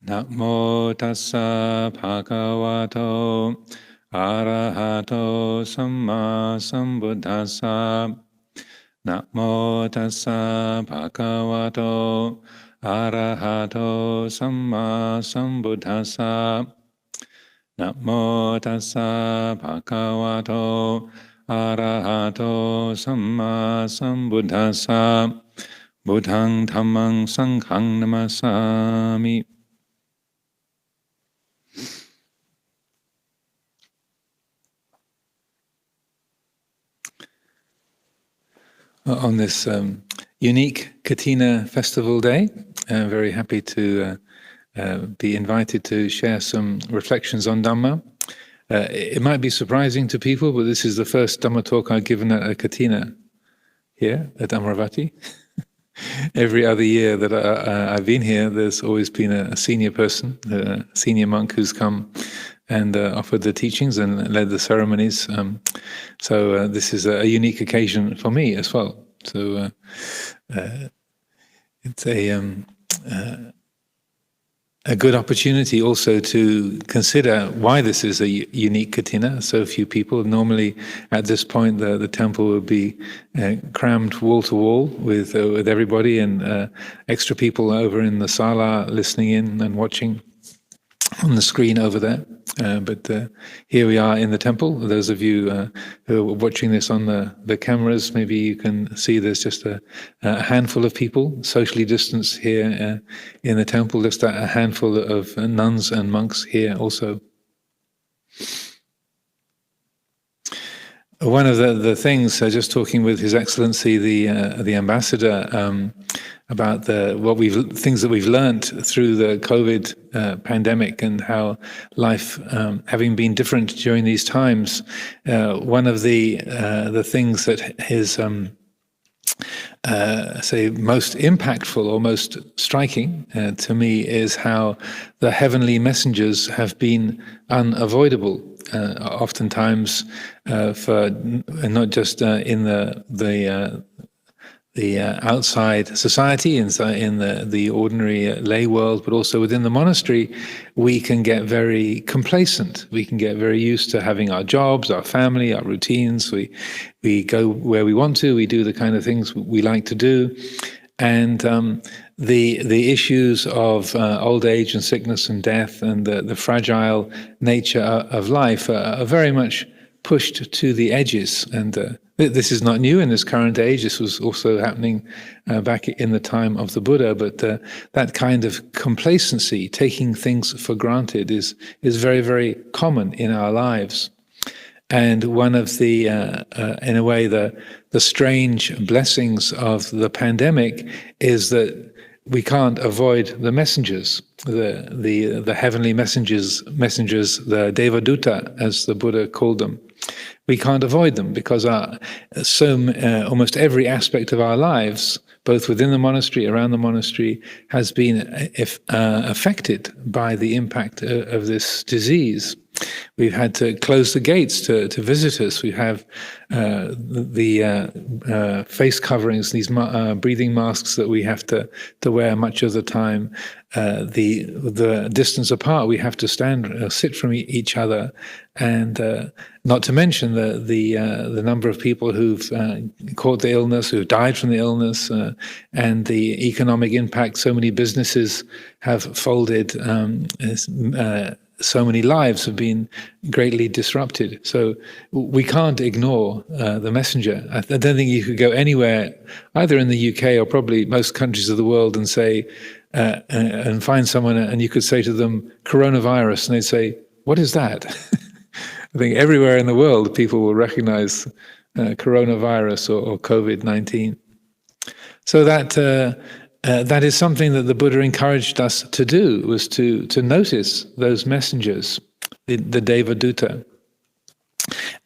Namo tassa bhagavato arahato samma sambuddhassa. Namo tassa bhagavato arahato samma sambuddhassa. Namo tassa bhagavato arahato samma sambuddhassa. Buddhang dhammang sanghang namasami. On this unique Kathina festival day, I'm very happy to be invited to share some reflections on Dhamma. It might be surprising to people, but this is the first Dhamma talk I've given at a Kathina here at Amaravati. Every other year that I've been here, there's always been a senior person, a senior monk who's come and offered the teachings and led the ceremonies. So this is a unique occasion for me as well. So it's a good opportunity also to consider why this is a unique Kathina. So few people. Normally at this point the temple would be crammed wall to wall with everybody, and extra people over in the sala listening in and watching on the screen over there. But here we are in the temple. Those of you who are watching this on the cameras, maybe you can see there's just a handful of people, socially distanced here in the temple, just a handful of nuns and monks here also. One of the things, just talking with His Excellency the Ambassador, about things that we've learned through the COVID pandemic and how life, having been different during these times, one of the things that is say most impactful or most striking to me is how the heavenly messengers have been unavoidable. Oftentimes, for not just in the outside society, in the ordinary lay world, but also within the monastery, we can get very complacent. We can get very used to having our jobs, our family, our routines. We go where we want to. We do the kind of things we like to do, and the issues of old age and sickness and death and the fragile nature of life are very much pushed to the edges. And this is not new in this current age. This was also happening back in the time of the Buddha. But that kind of complacency, taking things for granted, is very, very common in our lives. And one of the, in a way, the strange blessings of the pandemic is that we can't avoid the messengers, the heavenly messengers, the Devaduta, as the Buddha called them. We can't avoid them because almost every aspect of our lives, both within the monastery, around the monastery, has been affected by the impact of this disease. We've had to close the gates to visitors. We have the face coverings, these breathing masks that we have to wear much of the time. The distance apart, we have to sit from each other, and not to mention the number of people who've caught the illness, who've died from the illness, and the economic impact. So many businesses have folded. So many lives have been greatly disrupted. So we can't ignore the messenger. I don't think you could go anywhere, either in the UK or probably most countries of the world, and say, and find someone, and you could say to them, coronavirus, and they'd say, what is that? I think everywhere in the world people will recognize coronavirus or COVID-19. So that is something that the Buddha encouraged us to do, was to notice those messengers, the Devaduta,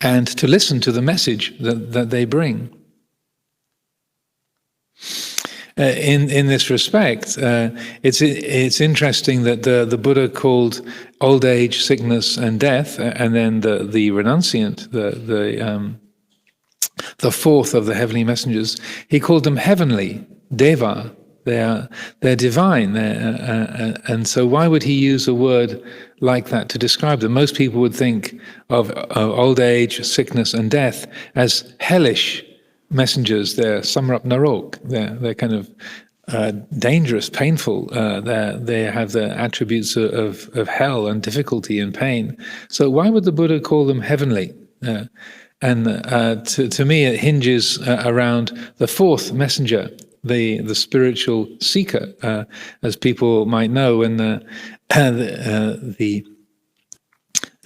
and to listen to the message that they bring. In this respect, it's interesting that the Buddha called old age, sickness, and death, and then the renunciant, the fourth of the heavenly messengers, he called them heavenly, Deva. they're divine. And so why would he use a word like that to describe them? Most people would think of old age, sickness, and death as hellish messengers. They're samrap narok. They're kind of dangerous, painful. They have the attributes of hell and difficulty and pain. So why would the Buddha call them heavenly? And to me, it hinges around the fourth messenger, the spiritual seeker, as people might know.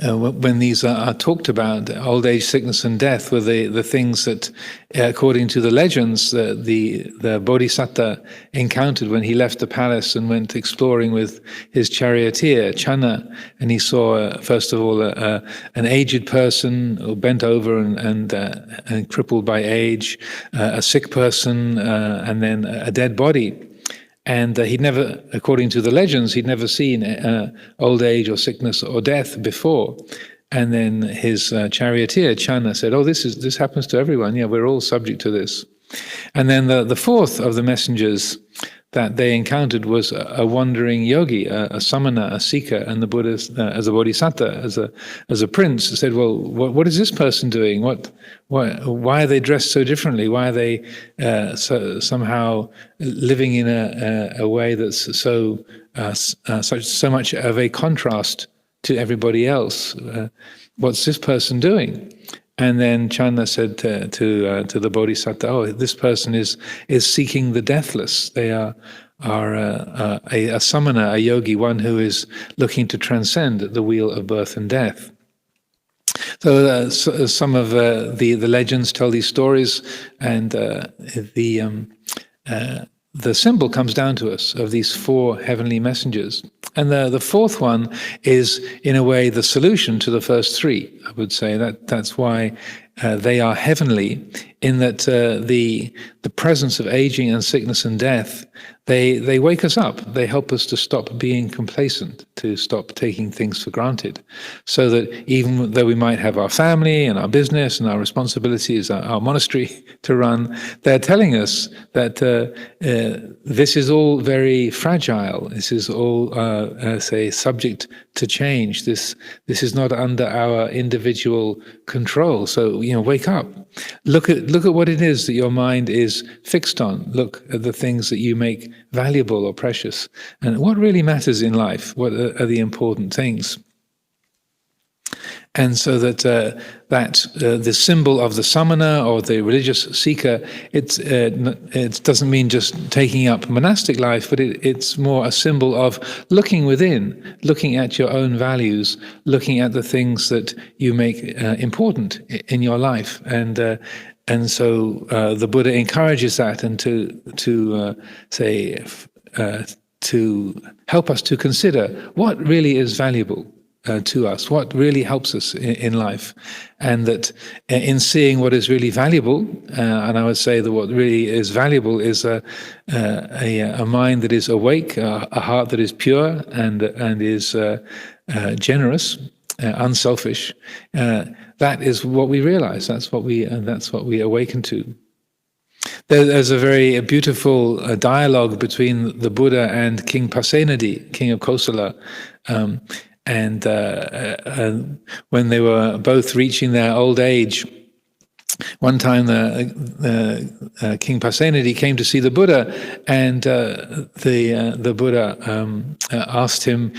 When these are talked about, old age, sickness, and death were the things that, according to the legends, the Bodhisatta encountered when he left the palace and went exploring with his charioteer, Channa. And he saw, first of all, an aged person bent over and crippled by age, a sick person, and then a dead body. And he'd never, according to the legends, he'd never seen old age or sickness or death before. And then his charioteer, Channa, said, "Oh, this happens to everyone. Yeah, we're all subject to this." And then the fourth of the messengers that they encountered was a wandering yogi, a samana, a seeker, and the Buddha, as a bodhisatta, as a prince, said, "Well, what is this person doing? Why are they dressed so differently? Why are they somehow living in a way that's so much of a contrast to everybody else? What's this person doing?" And then Channa said to the Bodhisatta, "Oh, this person is seeking the deathless. They are a samana, a yogi, one who is looking to transcend the wheel of birth and death." So some of the legends tell these stories, and the symbol comes down to us of these four heavenly messengers. And the fourth one is, in a way, the solution to the first three. I would say that's why they are heavenly, in that the presence of aging and sickness and death, they wake us up. They help us to stop being complacent, to stop taking things for granted, so that even though we might have our family and our business and our responsibilities, our monastery to run, they're telling us that this is all very fragile. This is all, say, subject to change. This is not under our individual control. So, wake up. Look at what it is that your mind is fixed on. Look at the things that you make valuable or precious, and what really matters in life. What are the important things? And so that the symbol of the samana or the religious seeker, it doesn't mean just taking up monastic life, but it's more a symbol of looking within, looking at your own values, looking at the things that you make important in your life. And so the Buddha encourages that, and to help us to consider what really is valuable to us, what really helps us in life, and that in seeing what is really valuable, and I would say that what really is valuable is a mind that is awake, a heart that is pure and is generous, unselfish. That is what we realize. That's what we awaken to. There's a very beautiful dialogue between the Buddha and King Pasenadi, king of Kosala. And when they were both reaching their old age, one time the King Pasenadi came to see the Buddha, and the Buddha asked him,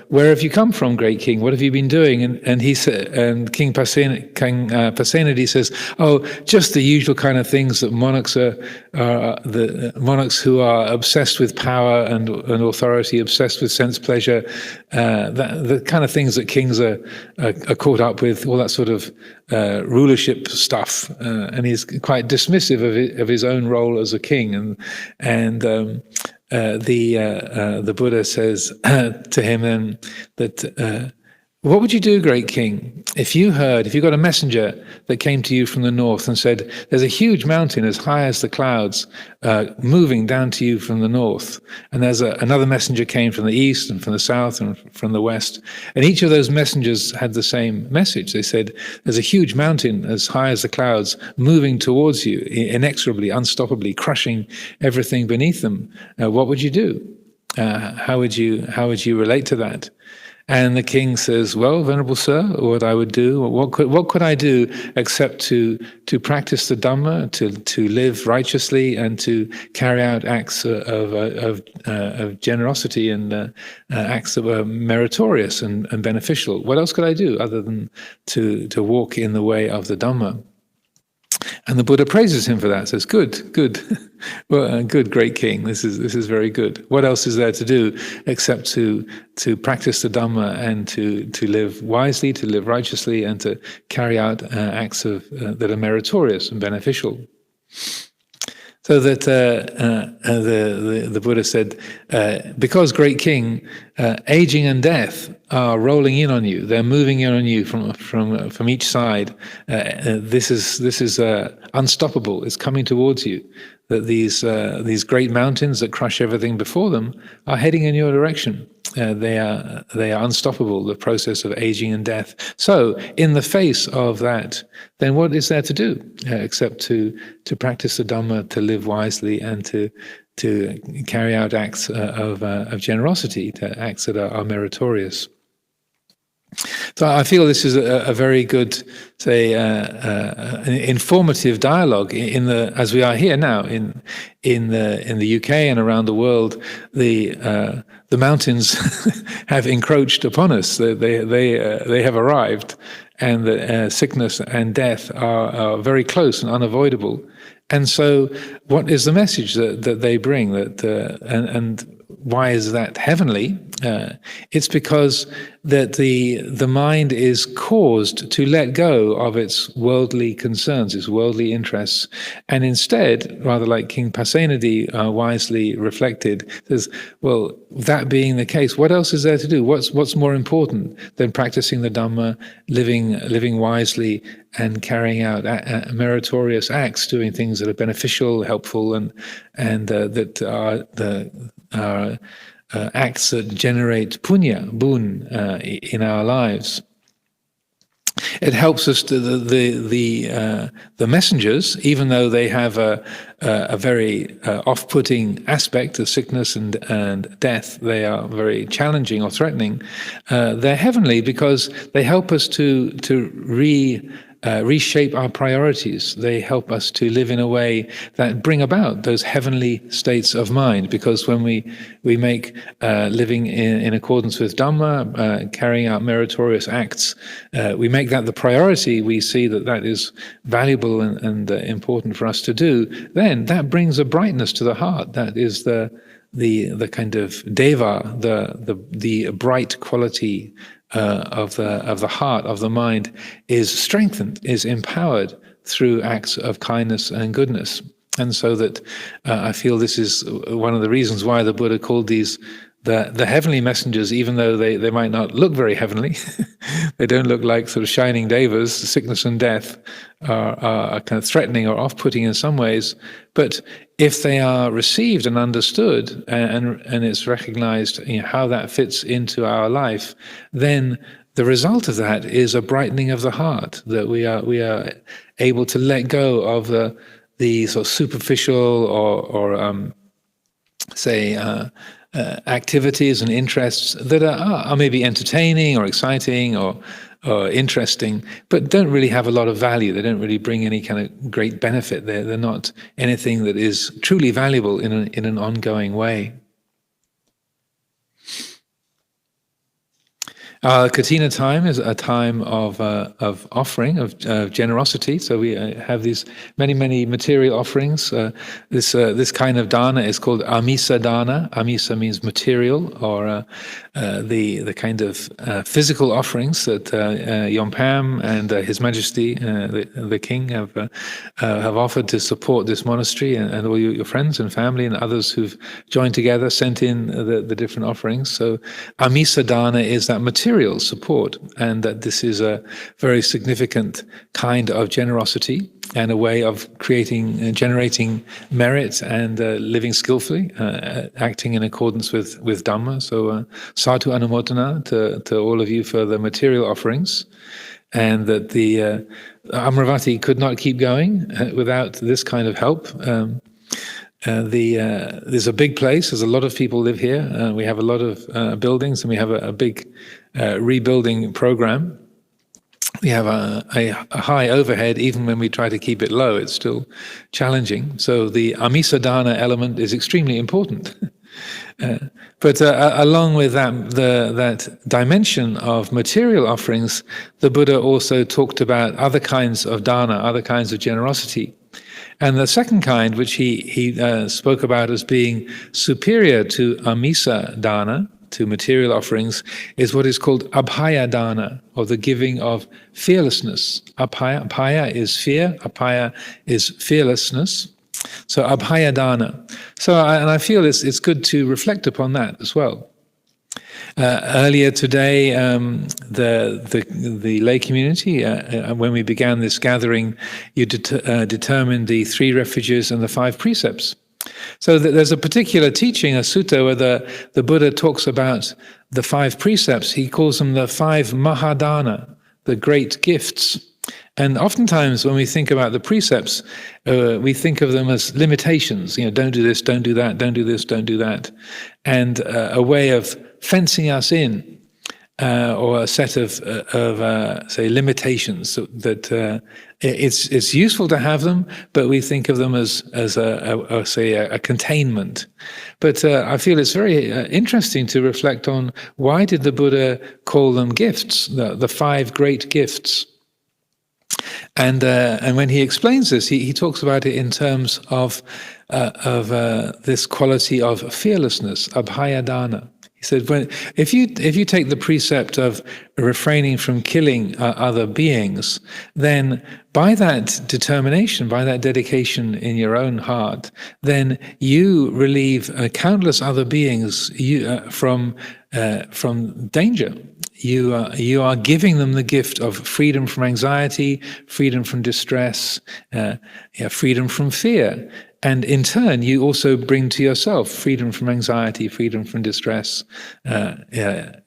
"Where have you come from, great king? What have you been doing?" And he said, and King Pasenadi says, "Oh, just the usual kind of things that monarchs are the monarchs who are obsessed with power and authority, obsessed with sense pleasure, the kind of things that kings are caught up with, all that sort of rulership stuff." And he's quite dismissive of his own role as a king. And the Buddha says to him then that What would you do, great king, if you got a messenger that came to you from the north and said, there's a huge mountain as high as the clouds moving down to you from the north, and there's another messenger came from the east and from the south and from the west, and each of those messengers had the same message. They said, there's a huge mountain as high as the clouds moving towards you, inexorably, unstoppably, crushing everything beneath them. What would you do? How would you relate to that? And the king says, well, Venerable Sir, what I would do, what could I do except to practice the Dhamma, to live righteously, and to carry out acts of generosity and acts that were meritorious and beneficial. What else could I do other than to walk in the way of the Dhamma? And the Buddha praises him for that. Says, "Good, well, good, great king. This is very good. What else is there to do except to practice the Dhamma and to live wisely, to live righteously, and to carry out acts that are meritorious and beneficial." So that the Buddha said, because great king, aging and death are rolling in on you. They're moving in on you from each side. This is unstoppable. It's coming towards you. That these great mountains that crush everything before them are heading in your direction. They are unstoppable, the process of aging and death. So, in the face of that, then what is there to do except to practice the Dhamma, to live wisely, and to carry out acts of generosity, to acts that are meritorious. So I feel this is a very good, say, informative dialogue as we are here now in the UK and around the world. The mountains have encroached upon us. They have arrived, and the sickness and death are very close and unavoidable. And so, what is the message that they bring? And why is that heavenly? It's because that the mind is caused to let go of its worldly concerns, its worldly interests, and instead, rather like King Pasenadi wisely reflected, says, well, that being the case, what else is there to do? What's more important than practicing the Dhamma, living wisely, and carrying out meritorious acts, doing things that are beneficial, helpful, and that are acts that generate punya, boon, in our lives. It helps us to the messengers, even though they have a very off-putting aspect of sickness and death. They are very challenging or threatening. They're heavenly because they help us to reshape our priorities. They help us to live in a way that bring about those heavenly states of mind. Because when we make living in accordance with Dhamma, carrying out meritorious acts, we make that the priority. We see that is valuable and important for us to do. Then that brings a brightness to the heart. That is the kind of deva, the bright quality of the heart, of the mind, is strengthened, is empowered through acts of kindness and goodness. And so that I feel this is one of the reasons why the Buddha called these the heavenly messengers, even though they might not look very heavenly. They don't look like sort of shining devas. Sickness and death are kind of threatening or off-putting in some ways. But if they are received and understood, and it's recognized, how that fits into our life, then the result of that is a brightening of the heart, that we are able to let go of the sort of superficial or say activities and interests that are maybe entertaining or exciting or interesting, but don't really have a lot of value. They don't really bring any kind of great benefit. They're not anything that is truly valuable in an ongoing way. Kathina time is a time of offering, of generosity. So we have these many material offerings. This kind of dana is called Amisadhana. Amisa means material, or the kind of physical offerings that Yompam and His Majesty the King have offered to support this monastery, and all your friends and family and others who've joined together, sent in the different offerings. So Amisadhana is that material material support, and that this is a very significant kind of generosity and a way of creating, generating merit and living skillfully, acting in accordance with Dhamma. So sadhu anumodana to all of you for the material offerings, and that the Amaravati could not keep going without this kind of help. There's a big place. There's a lot of people live here. We have a lot of buildings, and we have a big rebuilding program. We have a high overhead. Even when we try to keep it low, it's still challenging. So the Amisadhana element is extremely important. But along with that dimension of material offerings, the Buddha also talked about other kinds of dana, other kinds of generosity. And the second kind, which he spoke about as being superior to Amisadhana, to material offerings, is what is called Abhayadana, or the giving of fearlessness. Abhaya is fear, Abhaya is fearlessness. So Abhayadana. So I feel it's good to reflect upon that as well. Earlier today, the lay community, when we began this gathering, you determined the 3 refuges and the 5 precepts. So there's a particular teaching, a sutta, where the Buddha talks about the 5 precepts. He calls them the 5 mahadana, the great gifts. And oftentimes when we think about the precepts, we think of them as limitations. Don't do this, don't do that, don't do this, don't do that. And a way of fencing us in, or a set of say, limitations. So that it's useful to have them, but we think of them as a containment. But I feel it's very interesting to reflect on, why did the Buddha call them gifts, the 5 great gifts? And when he explains this, he talks about it in terms of this quality of fearlessness, Abhayadana. He said, if you take the precept of refraining from killing other beings, then by that determination, by that dedication in your own heart, then you relieve countless other beings from danger. You are giving them the gift of freedom from anxiety, freedom from distress, freedom from fear. And in turn, you also bring to yourself freedom from anxiety, freedom from distress,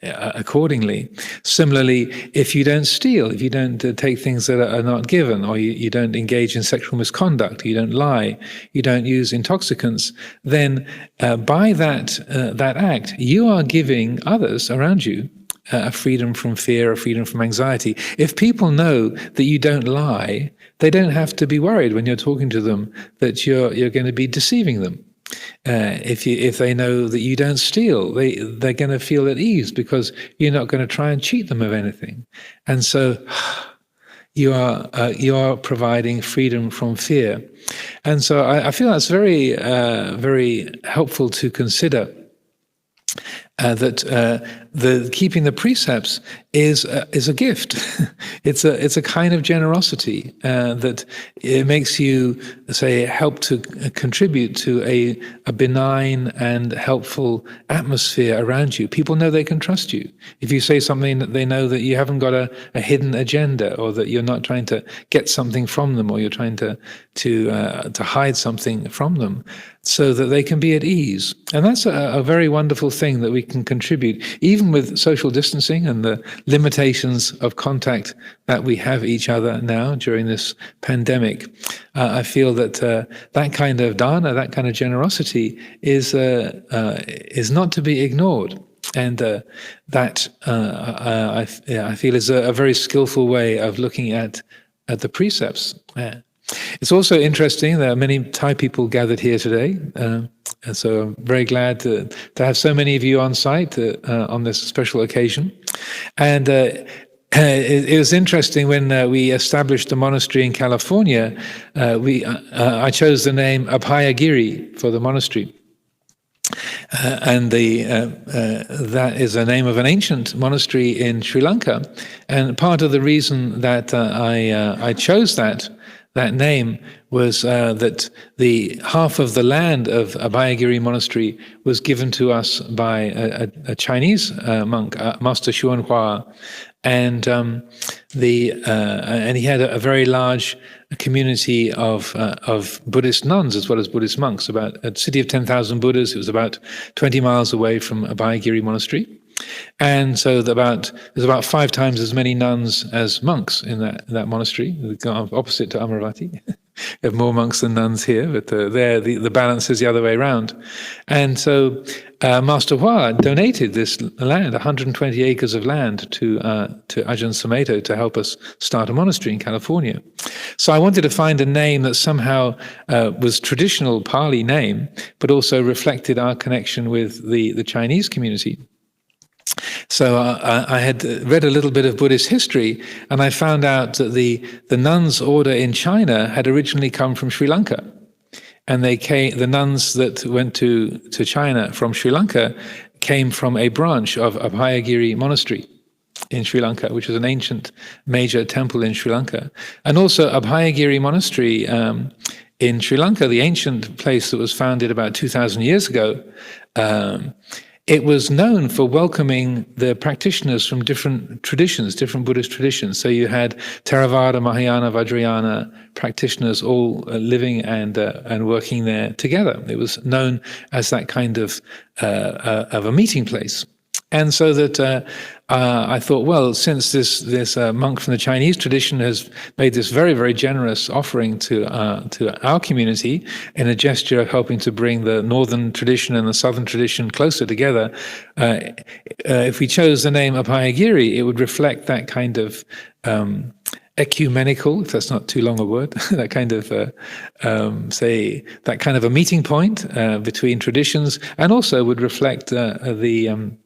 accordingly. Similarly, if you don't steal, if you don't take things that are not given, or you don't engage in sexual misconduct, you don't lie, you don't use intoxicants, then by that act, you are giving others around you a freedom from fear, a freedom from anxiety. If people know that you don't lie, they don't have to be worried when you're talking to them that you're going to be deceiving them. If they know that you don't steal, they're going to feel at ease because you're not going to try and cheat them of anything. And so you are providing freedom from fear. And so I feel that's very, very helpful to consider. That the keeping the precepts is a gift. It's a kind of generosity that it makes you, say, help to contribute to a benign and helpful atmosphere around you. People know they can trust you. If you say something, that they know that you haven't got a hidden agenda, or that you're not trying to get something from them, or you're trying to hide something from them, so that they can be at ease. And that's a very wonderful thing that we can contribute, even with social distancing and the limitations of contact that we have each other now during this pandemic. I feel that that kind of dana, that kind of generosity is not to be ignored. And that I feel is a very skillful way of looking at the precepts. It's also interesting, there are many Thai people gathered here today, and so I'm very glad to have so many of you on site on this special occasion. And it was interesting when we established the monastery in California, I chose the name Abhayagiri for the monastery. And that is the name of an ancient monastery in Sri Lanka. And part of the reason that I chose that that name was that the half of the land of Abhayagiri Monastery was given to us by a Chinese monk, Master Xuanhua, and and he had a very large community of Buddhist nuns as well as Buddhist monks. About a city of 10,000 Buddhas. It was about 20 miles away from Abhayagiri Monastery. And so there's about 5 times as many nuns as monks in that monastery, opposite to Amaravati. We have more monks than nuns here, but there the balance is the other way around. And so Master Hua donated this land, 120 acres of land, to Ajahn Amaro to help us start a monastery in California. So I wanted to find a name that somehow was traditional Pali name, but also reflected our connection with the Chinese community. So I had read a little bit of Buddhist history, and I found out that the nuns' order in China had originally come from Sri Lanka. And the nuns that went to China from Sri Lanka came from a branch of Abhayagiri Monastery in Sri Lanka, which is an ancient major temple in Sri Lanka. And also Abhayagiri Monastery in Sri Lanka, the ancient place that was founded about 2,000 years ago, it was known for welcoming the practitioners from different traditions, different Buddhist traditions. So you had Theravada, Mahayana, Vajrayana practitioners all living and working there together. It was known as that kind of a meeting place. And so that I thought, well, since this monk from the Chinese tradition has made this very, very generous offering to our community in a gesture of helping to bring the northern tradition and the southern tradition closer together, if we chose the name Abhayagiri, it would reflect that kind of ecumenical, if that's not too long a word, that kind of, that kind of a meeting point between traditions, and also would reflect the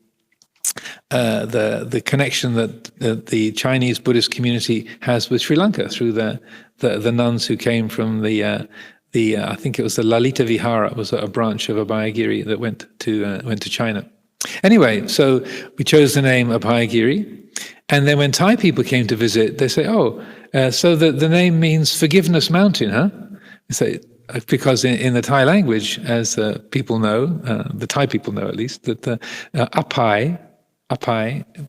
connection that the Chinese Buddhist community has with Sri Lanka through the nuns who came from I think it was the Lalita Vihara, was a branch of Abhayagiri that went to China. Anyway, so we chose the name Abhayagiri, and then when Thai people came to visit, they say, so the name means forgiveness mountain, huh? They say, because in the Thai language, as people know, the Thai people know at least, that Apai,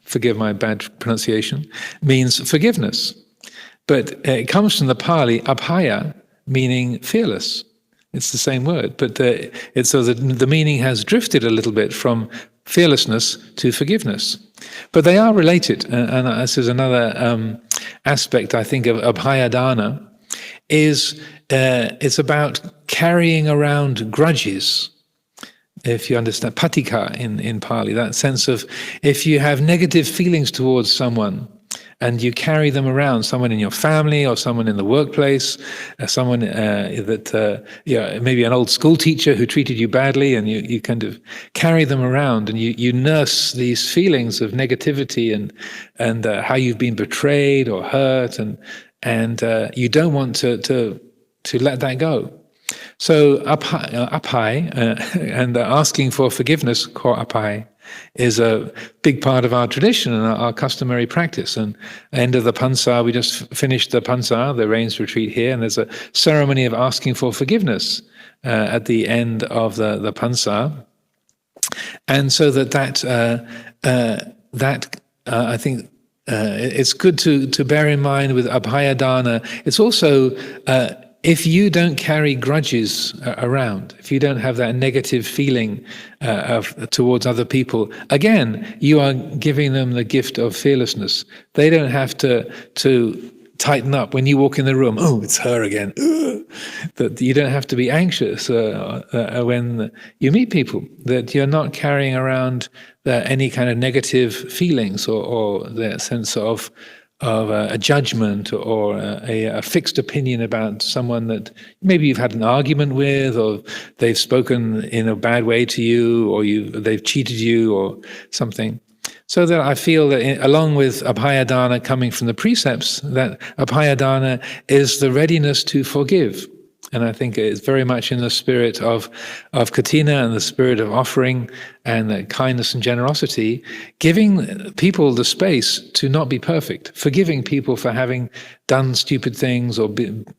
forgive my bad pronunciation, means forgiveness. But it comes from the Pali, Abhaya, meaning fearless. It's the same word, but so the meaning has drifted a little bit from fearlessness to forgiveness. But they are related, and this is another aspect, I think, of Abhayadana, is it's about carrying around grudges. If you understand patika in Pali, that sense of if you have negative feelings towards someone and you carry them around, someone in your family or someone in the workplace, someone maybe an old school teacher who treated you badly, and you kind of carry them around and you nurse these feelings of negativity and how you've been betrayed or hurt, and you don't want to let that go. So apai and asking for forgiveness, ko apai, is a big part of our tradition and our customary practice. And end of the Pansa, we just finished the Pansa, the rains retreat here, and there's a ceremony of asking for forgiveness at the end of the Pansa. And so I think it's good to bear in mind with Abhayadana. It's also if you don't carry grudges around, if you don't have that negative feeling towards other people, again, you are giving them the gift of fearlessness. They don't have to tighten up when you walk in the room. Oh, it's her again. That you don't have to be anxious when you meet people. That you're not carrying around any kind of negative feelings or the sense of a judgment or a fixed opinion about someone that maybe you've had an argument with, or they've spoken in a bad way to you, or they've cheated you or something. So that I feel that along with Abhayadana coming from the precepts, that Abhayadana is the readiness to forgive. And I think it's very much in the spirit of Kathina and the spirit of offering and kindness and generosity, giving people the space to not be perfect, forgiving people for having done stupid things or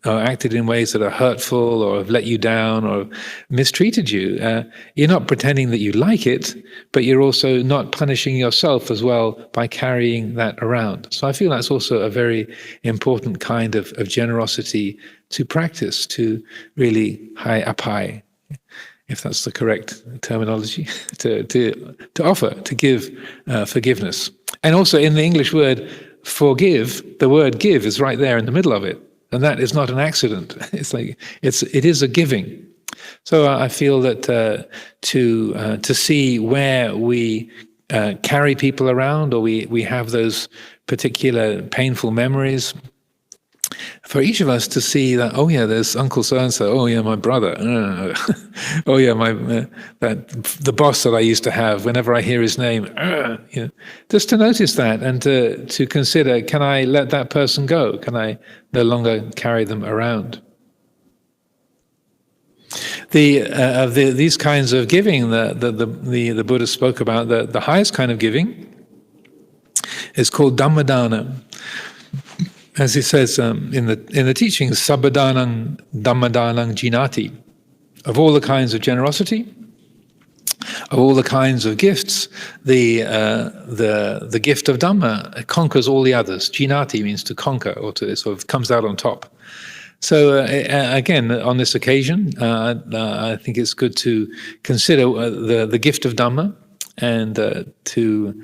acted in ways that are hurtful or have let you down or mistreated you. You're not pretending that you like it, but you're also not punishing yourself as well by carrying that around. So I feel that's also a very important kind of generosity to practice, to really apai, if that's the correct terminology, to offer, to give forgiveness. And also in the English word forgive, the word give is right there in the middle of it, and that is not an accident. It's like it is a giving. So I feel that to see where we carry people around, or we have those particular painful memories, for each of us to see that, oh yeah, there's Uncle so-and-so, oh yeah, my brother, oh yeah, the boss that I used to have, whenever I hear his name, you know, just to notice that and to consider, can I let that person go? Can I no longer carry them around? These kinds of giving, the Buddha spoke about, the highest kind of giving is called Dhammadana. As he says in the teachings, Sabbadanang Dhammadanang Jinati. Of all the kinds of generosity, of all the kinds of gifts, the gift of Dhamma conquers all the others. Jinati means to conquer, or to sort of comes out on top. So again, on this occasion, I think it's good to consider the gift of Dhamma and to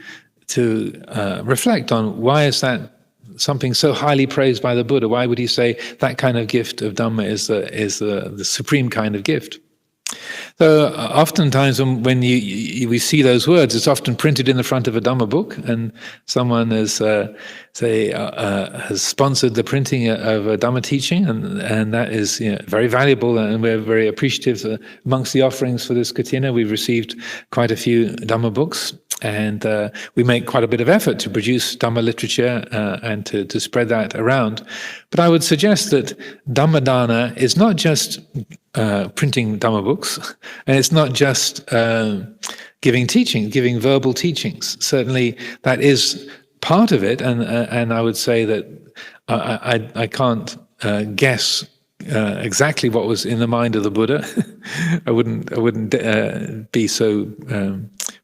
reflect on why is that something so highly praised by the Buddha. Why would he say that kind of gift of Dhamma is the supreme kind of gift? So oftentimes when we see those words, it's often printed in the front of a Dhamma book, and someone has sponsored the printing of a Dhamma teaching, and that is, you know, very valuable, and we're very appreciative. Amongst the offerings for this Kathina, we've received quite a few Dhamma books, and we make quite a bit of effort to produce Dhamma literature and to spread that around. But I would suggest that Dhammadana is not just printing Dhamma books, and it's not just giving verbal teachings. Certainly that is part of it, and I would say that I can't guess exactly what was in the mind of the Buddha. I wouldn't be so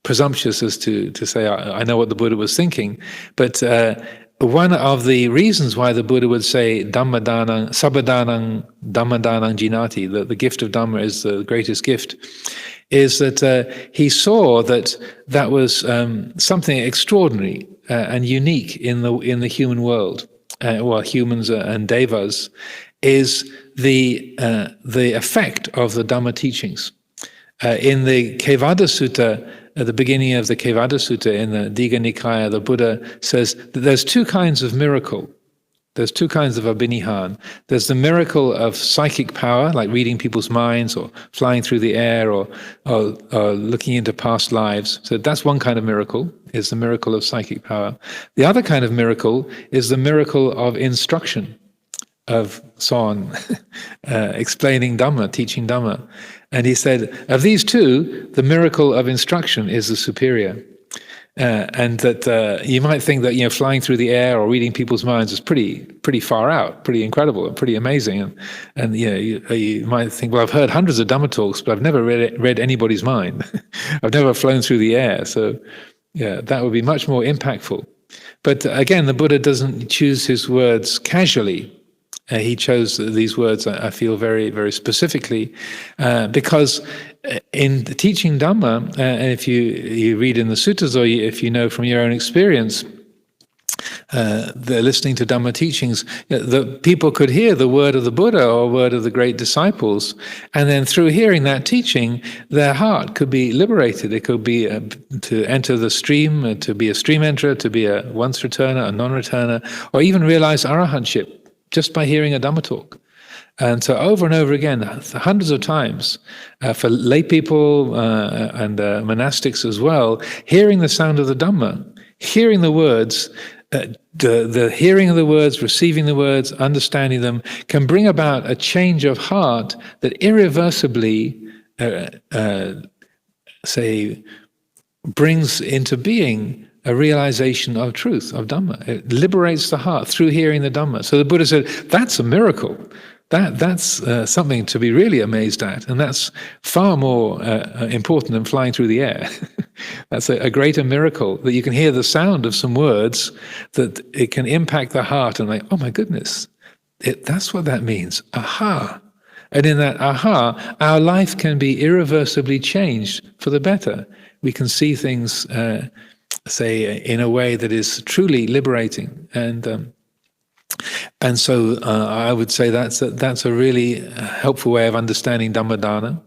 presumptuous as to say I know what the Buddha was thinking, but one of the reasons why the Buddha would say Dhammadanang, Sabbadanang, Dhammadanang Jinati, that the gift of Dhamma is the greatest gift, is that he saw that was something extraordinary and unique in the human world, well, humans and devas, is the effect of the Dhamma teachings. In the Kevada Sutta, at the beginning of the Kevada Sutta in the Digha Nikaya, the Buddha says that there's two kinds of miracle. There's two kinds of abhinihan. There's the miracle of psychic power, like reading people's minds or flying through the air or looking into past lives. So that's one kind of miracle, is the miracle of psychic power. The other kind of miracle is the miracle of instruction, of Son explaining Dhamma, teaching Dhamma. And he said, of these two, the miracle of instruction is the superior. And that you might think that, you know, flying through the air or reading people's minds is pretty far out, pretty incredible, and pretty amazing. And you know, you might think, well, I've heard hundreds of Dhamma talks, but I've never read anybody's mind. I've never flown through the air. So yeah, that would be much more impactful. But again, the Buddha doesn't choose his words casually. He chose these words, I feel, very, very specifically, because in teaching Dhamma, and if you read in the suttas, or if you know from your own experience, listening to Dhamma teachings, the people could hear the word of the Buddha or word of the great disciples, and then through hearing that teaching, their heart could be liberated. It could be to enter the stream, to be a stream enterer, to be a once returner, a non-returner, or even realize arahantship, just by hearing a Dhamma talk. And so over and over again, hundreds of times, for lay people and monastics as well, hearing the sound of the Dhamma, hearing the words, the hearing of the words, receiving the words, understanding them, can bring about a change of heart that irreversibly, brings into being a realization of truth, of Dhamma. It liberates the heart through hearing the Dhamma. So the Buddha said, that's a miracle. That's something to be really amazed at, and that's far more important than flying through the air. That's a greater miracle, that you can hear the sound of some words, that it can impact the heart, and like, oh my goodness, that's what that means. Aha! And in that aha, our life can be irreversibly changed for the better. We can see things, in a way that is truly liberating, and so I would say that's a really helpful way of understanding Dhammadana.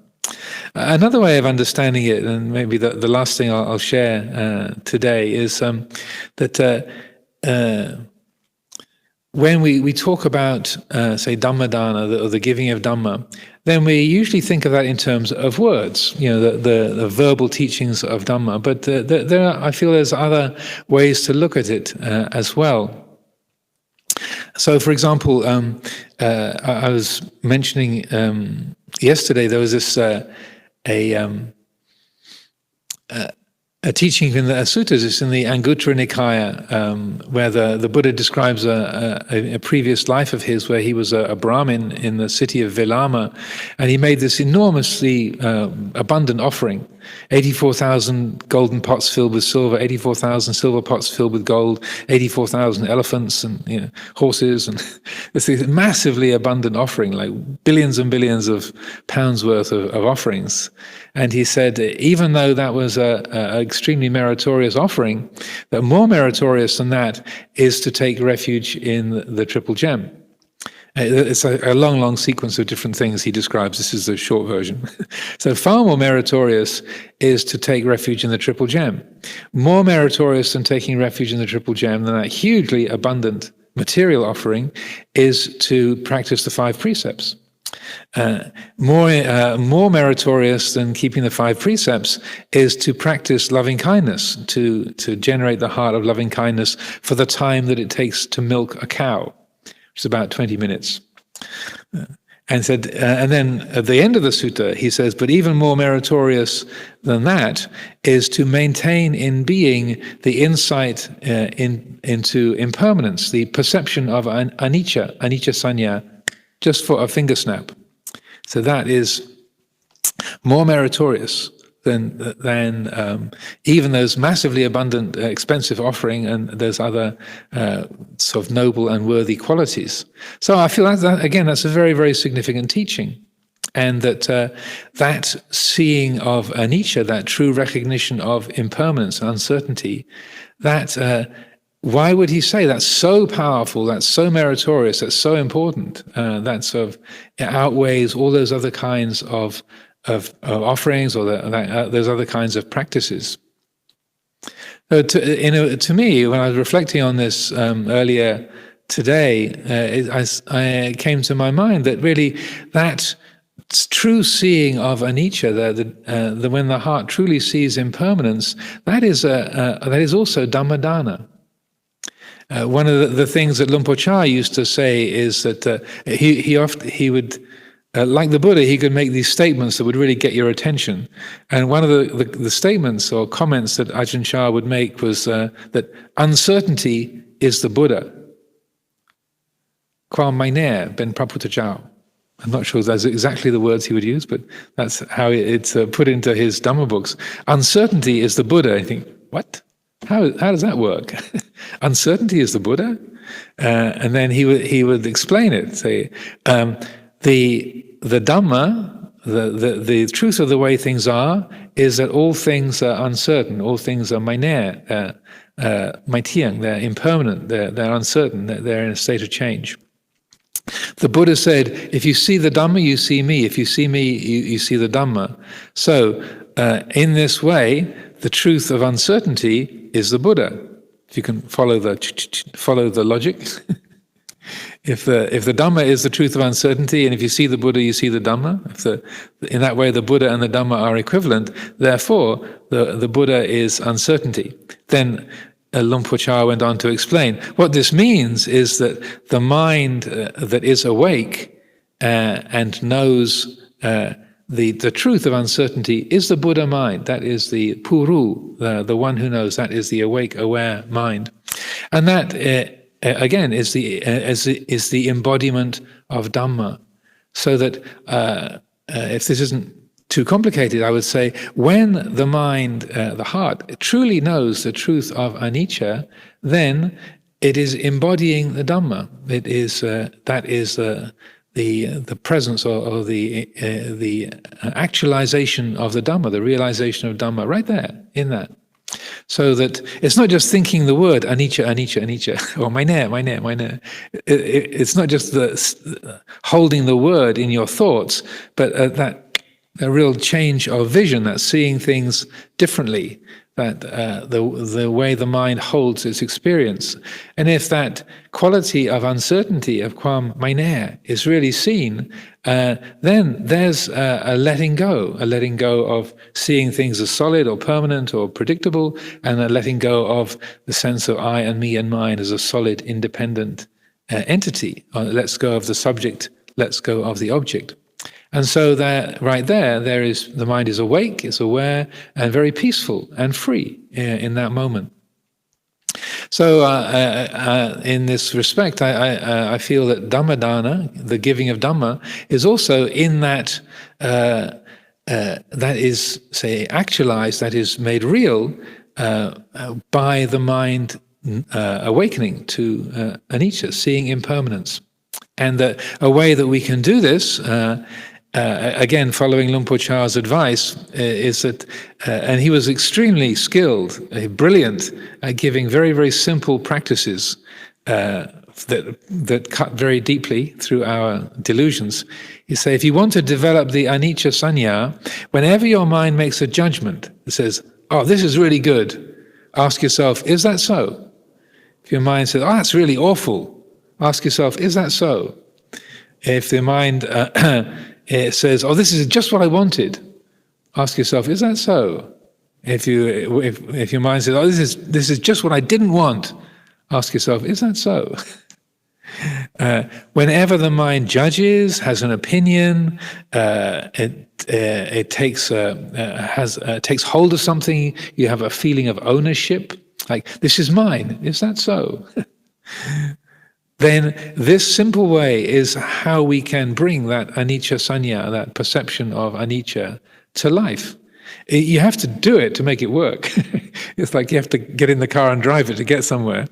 Another way of understanding it, and maybe the last thing I'll share today, is that when we talk about, say, Dhammadana, or the giving of Dhamma, then we usually think of that in terms of words, the verbal teachings of Dhamma. But I feel there's other ways to look at it as well. So, for example, I was mentioning yesterday, there was this a teaching in the suttas. It's in the Anguttara Nikaya, where the Buddha describes a previous life of his, where he was a Brahmin in the city of Vilama, and he made this enormously abundant offering. 84,000 golden pots filled with silver, 84,000 silver pots filled with gold, 84,000 elephants and horses, and it's a massively abundant offering, like billions and billions of pounds worth of offerings. And he said, even though that was an extremely meritorious offering, that more meritorious than that is to take refuge in the Triple Gem. It's a long, long sequence of different things he describes. This is the short version. So far more meritorious is to take refuge in the Triple Gem. More meritorious than taking refuge in the Triple Gem, than that hugely abundant material offering, is to practice the 5 precepts. More meritorious than keeping the 5 precepts is to practice loving kindness, to generate the heart of loving kindness for the time that it takes to milk a cow. It's about 20 minutes. And then at the end of the sutta, he says, but even more meritorious than that is to maintain in being the insight into impermanence, the perception of anicca sanya, just for a finger snap. So that is more meritorious than even those massively abundant, expensive offering, and those other sort of noble and worthy qualities. So I feel that again, that's a very, very significant teaching, and that seeing of anicca, that true recognition of impermanence and uncertainty, that why would he say that's so powerful, that's so meritorious, that's so important, that sort of outweighs all those other kinds of offerings or those other kinds of practices. To me, when I was reflecting on this earlier today, I came to my mind that really that true seeing of anicca, when the heart truly sees impermanence, that is also Dhammadana. One of the things that Luang Por Chah used to say is that he would. Like the Buddha, he could make these statements that would really get your attention. And one of the statements or comments that Ajahn Chah would make was that uncertainty is the Buddha. Qua mainer ben praputajao. I'm not sure that's exactly the words he would use, but that's how it's put into his Dhamma books. Uncertainty is the Buddha. I think, what? How does that work? Uncertainty is the Buddha? And then he would explain it, say, the Dhamma, the truth of the way things are, is that all things are uncertain, all things are mainer, maitiang, they're impermanent, they're uncertain, they're in a state of change. The Buddha said, if you see the Dhamma, you see me. If you see me, you see the Dhamma. So, in this way, the truth of uncertainty is the Buddha. If you can follow the logic. If the Dhamma is the truth of uncertainty, and if you see the Buddha, you see the Dhamma. In that way, the Buddha and the Dhamma are equivalent. Therefore, the Buddha is uncertainty. Then, Luang Por Chah went on to explain, what this means is that the mind that is awake and knows the truth of uncertainty is the Buddha mind. That is the Puru, the one who knows. That is the awake, aware mind. And that, again, is the embodiment of Dhamma. So that, if this isn't too complicated, I would say, when the mind, the heart, truly knows the truth of anicca, then it is embodying the Dhamma. It is that is the presence or the actualization of the Dhamma, the realization of Dhamma, right there in that. So that it's not just thinking the word anicca, anicca, anicca, or meine. It's not just the holding the word in your thoughts, but that a real change of vision, that seeing things differently, that the way the mind holds its experience. And if that quality of uncertainty, of quam meine, is really seen, then there's a letting go of seeing things as solid or permanent or predictable, and a letting go of the sense of I and me and mine as a solid, independent entity. Let's go of the subject, let's go of the object. And so that right there is the mind is awake, it's aware, and very peaceful and free in that moment. So in this respect, I feel that Dhammadana, the giving of Dhamma, is also in that that is, say, actualized, that is made real by the mind awakening to anicca, seeing impermanence. And a way that we can do this, again, following Luang Por Chah's advice, is that, and he was extremely skilled, brilliant at giving very, very simple practices that cut very deeply through our delusions. He said, if you want to develop the anicca sanya, whenever your mind makes a judgment, it says, oh, this is really good, ask yourself, is that so? If your mind says, oh, that's really awful, ask yourself, is that so? If the mind it says, oh, this is just what I wanted, ask yourself, is that so? If your mind says, oh, this is just what I didn't want, ask yourself, is that so? Whenever the mind judges, has an opinion, it takes hold of something, you have a feeling of ownership, like, this is mine, is that so? Then this simple way is how we can bring that anicca sanya, that perception of anicca, to life. You have to do it to make it work. It's like you have to get in the car and drive it to get somewhere.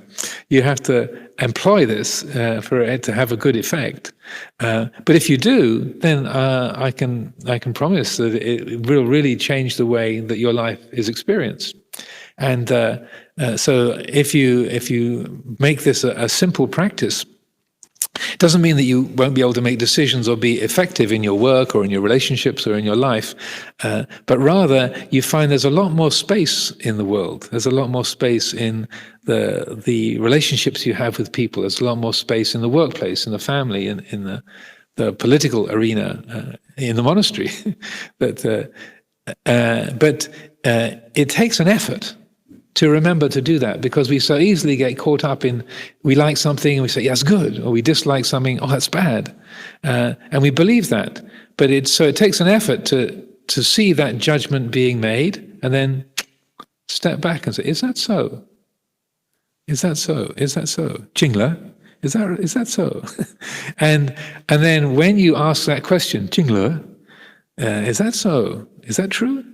You have to employ this for it to have a good effect. But if you do, then I can promise that it will really change the way that your life is experienced. And so if you make this a simple practice, it doesn't mean that you won't be able to make decisions or be effective in your work or in your relationships or in your life, but rather you find there's a lot more space in the world. There's a lot more space in the relationships you have with people. There's a lot more space in the workplace, in the family, in the political arena, in the monastery. But it takes an effort to remember to do that, because we so easily get caught up in, we like something and we say, yeah, that's good, or we dislike something, oh, that's bad. And we believe that. But it takes an effort to see that judgment being made and then step back and say, is that so? Is that so? Is that so? Jingla, is that so? and then when you ask that question, Jingla, is that so? Is that true?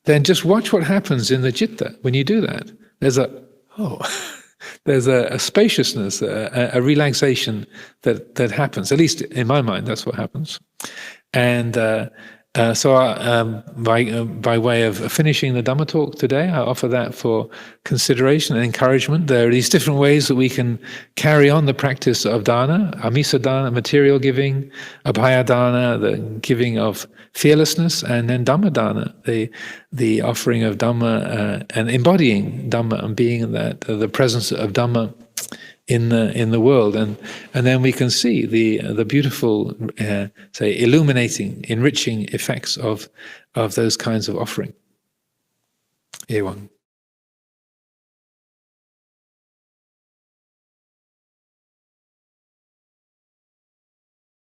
Then just watch what happens in the citta when you do that. There's a spaciousness, a relaxation that happens. At least in my mind, that's what happens. And so by way of finishing the Dhamma talk today, I offer that for consideration and encouragement. There are these different ways that we can carry on the practice of dana, Amisadhana, material giving, Abhayadana, the giving of fearlessness, and then Dhammadana, the offering of Dhamma and embodying Dhamma and being that the presence of Dhamma in the world, and then we can see the beautiful, say, illuminating, enriching effects of those kinds of offering. Ewang.